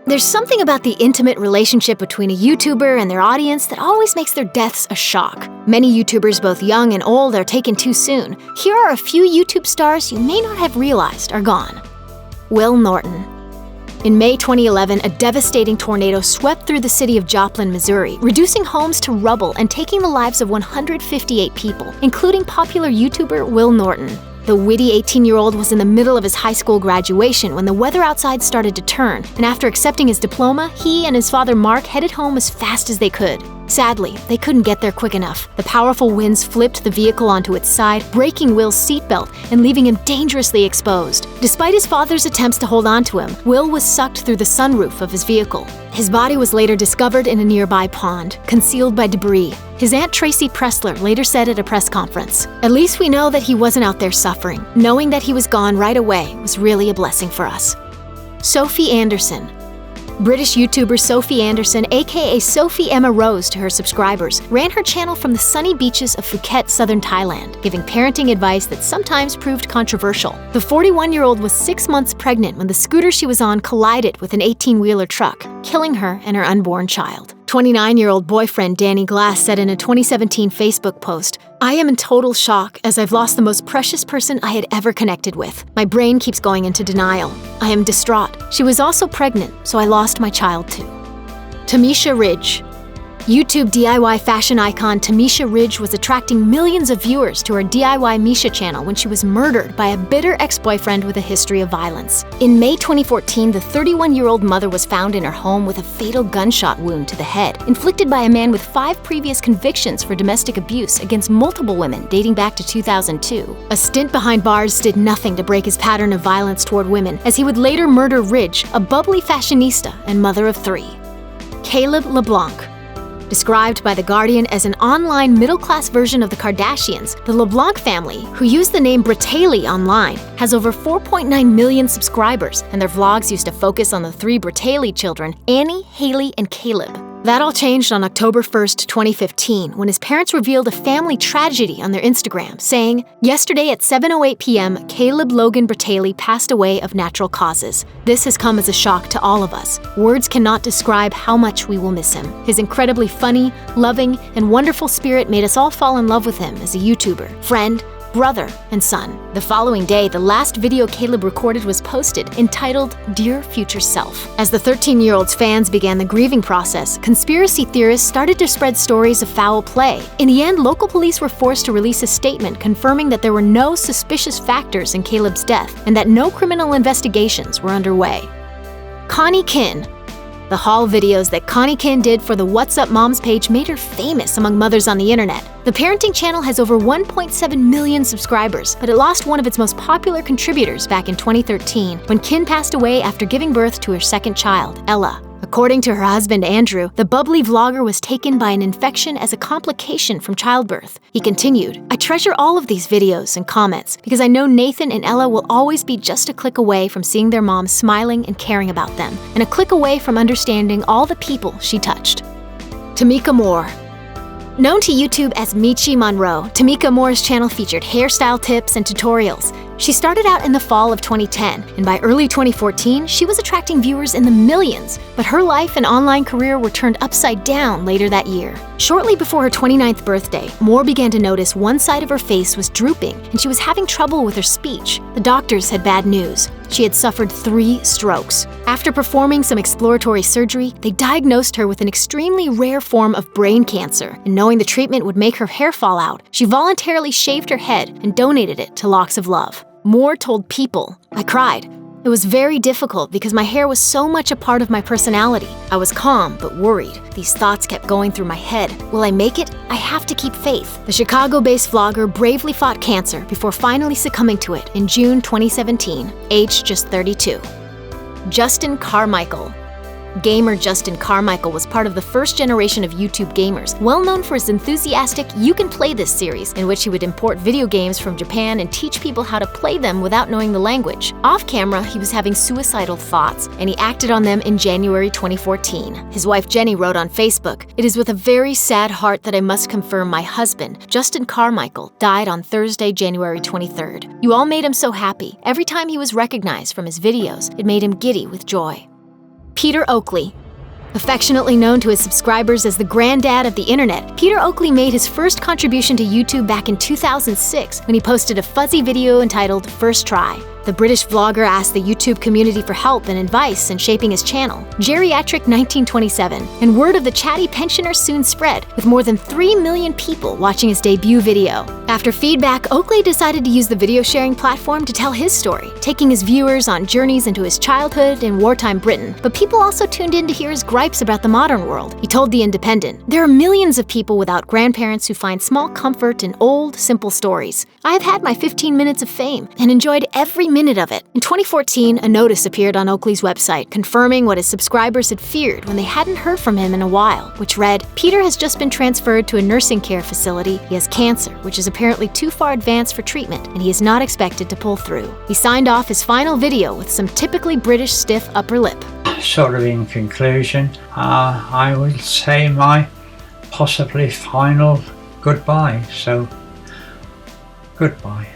There's something about the intimate relationship between a YouTuber and their audience that always makes their deaths a shock. Many YouTubers, both young and old, are taken too soon. Here are a few YouTube stars you may not have realized are gone. Will Norton. In May 2011, a devastating tornado swept through the city of Joplin, Missouri, reducing homes to rubble and taking the lives of 158 people, including popular YouTuber Will Norton. The witty 18-year-old was in the middle of his high school graduation when the weather outside started to turn, and after accepting his diploma, he and his father Mark headed home as fast as they could. Sadly, they couldn't get there quick enough. The powerful winds flipped the vehicle onto its side, breaking Will's seatbelt and leaving him dangerously exposed. Despite his father's attempts to hold on to him, Will was sucked through the sunroof of his vehicle. His body was later discovered in a nearby pond, concealed by debris. His Aunt Tracy Pressler later said at a press conference, "At least we know that he wasn't out there suffering. Knowing that he was gone right away was really a blessing for us." Sophie Anderson. British YouTuber Sophie Anderson, aka Sophie Emma Rose to her subscribers, ran her channel from the sunny beaches of Phuket, southern Thailand, giving parenting advice that sometimes proved controversial. The 41-year-old was 6 months pregnant when the scooter she was on collided with an 18-wheeler truck, killing her and her unborn child. 29-year-old boyfriend Danny Glass said in a 2017 Facebook post, "I am in total shock as I've lost the most precious person I had ever connected with. My brain keeps going into denial. I am distraught. She was also pregnant, so I lost my child too." Tamisha Ridge. YouTube DIY fashion icon Tamisha Ridge was attracting millions of viewers to her DIY Misha channel when she was murdered by a bitter ex-boyfriend with a history of violence. In May 2014, the 31-year-old mother was found in her home with a fatal gunshot wound to the head, inflicted by a man with 5 previous convictions for domestic abuse against multiple women dating back to 2002. A stint behind bars did nothing to break his pattern of violence toward women, as he would later murder Ridge, a bubbly fashionista and mother of 3. Caleb LeBlanc. Described by The Guardian as an online middle-class version of the Kardashians, the LeBlanc family, who use the name Bratayley online, has over 4.9 million subscribers, and their vlogs used to focus on the 3 Bratayley children, Annie, Haley, and Caleb. That all changed on October 1st, 2015, when his parents revealed a family tragedy on their Instagram, saying, "Yesterday at 7:08 p.m., Caleb Logan Bratayley passed away of natural causes. This has come as a shock to all of us. Words cannot describe how much we will miss him. His incredibly funny, loving, and wonderful spirit made us all fall in love with him as a YouTuber, friend, brother, and son." The following day, the last video Caleb recorded was posted, entitled "Dear Future Self." As the 13-year-old's fans began the grieving process, conspiracy theorists started to spread stories of foul play. In the end, local police were forced to release a statement confirming that there were no suspicious factors in Caleb's death and that no criminal investigations were underway. Connie Kin. The haul videos that Connie Kin did for the What's Up Moms page made her famous among mothers on the internet. The parenting channel has over 1.7 million subscribers, but it lost one of its most popular contributors back in 2013 when Kin passed away after giving birth to her second child, Ella. According to her husband Andrew, the bubbly vlogger was taken by an infection as a complication from childbirth. He continued, "I treasure all of these videos and comments because I know Nathan and Ella will always be just a click away from seeing their mom smiling and caring about them, and a click away from understanding all the people she touched." Tameka Moore. Known to YouTube as Michi Monroe, Tameka Moore's channel featured hairstyle tips and tutorials. She started out in the fall of 2010, and by early 2014, she was attracting viewers in the millions, but her life and online career were turned upside down later that year. Shortly before her 29th birthday, Moore began to notice one side of her face was drooping, and she was having trouble with her speech. The doctors had bad news. She had suffered 3 strokes. After performing some exploratory surgery, they diagnosed her with an extremely rare form of brain cancer, and knowing the treatment would make her hair fall out, she voluntarily shaved her head and donated it to Locks of Love. Moore told People, "I cried. It was very difficult because my hair was so much a part of my personality. I was calm but worried. These thoughts kept going through my head. Will I make it? I have to keep faith." The Chicago-based vlogger bravely fought cancer before finally succumbing to it in June 2017, aged just 32. Justin Carmical. Gamer Justin Carmical was part of the first generation of YouTube gamers, well known for his enthusiastic You Can Play This series, in which he would import video games from Japan and teach people how to play them without knowing the language. Off camera, he was having suicidal thoughts, and he acted on them in January 2014. His wife Jenny wrote on Facebook, "It is with a very sad heart that I must confirm my husband, Justin Carmical, died on Thursday, January 23rd. You all made him so happy. Every time he was recognized from his videos, it made him giddy with joy." Peter Oakley. Affectionately known to his subscribers as the granddad of the internet, Peter Oakley made his first contribution to YouTube back in 2006 when he posted a fuzzy video entitled First Try. The British vlogger asked the YouTube community for help and advice in shaping his channel, Geriatric 1927, and word of the chatty pensioner soon spread, with more than 3 million people watching his debut video. After feedback, Oakley decided to use the video sharing platform to tell his story, taking his viewers on journeys into his childhood in wartime Britain. But people also tuned in to hear his gripes about the modern world. He told The Independent, "There are millions of people without grandparents who find small comfort in old, simple stories. I have had my 15 minutes of fame and enjoyed every minute of it." In 2014, a notice appeared on Oakley's website confirming what his subscribers had feared when they hadn't heard from him in a while, which read, "Peter has just been transferred to a nursing care facility. He has cancer, which is apparently too far advanced for treatment, and he is not expected to pull through." He signed off his final video with some typically British stiff upper lip. Sort of in conclusion, I will say my possibly final goodbye. So, goodbye.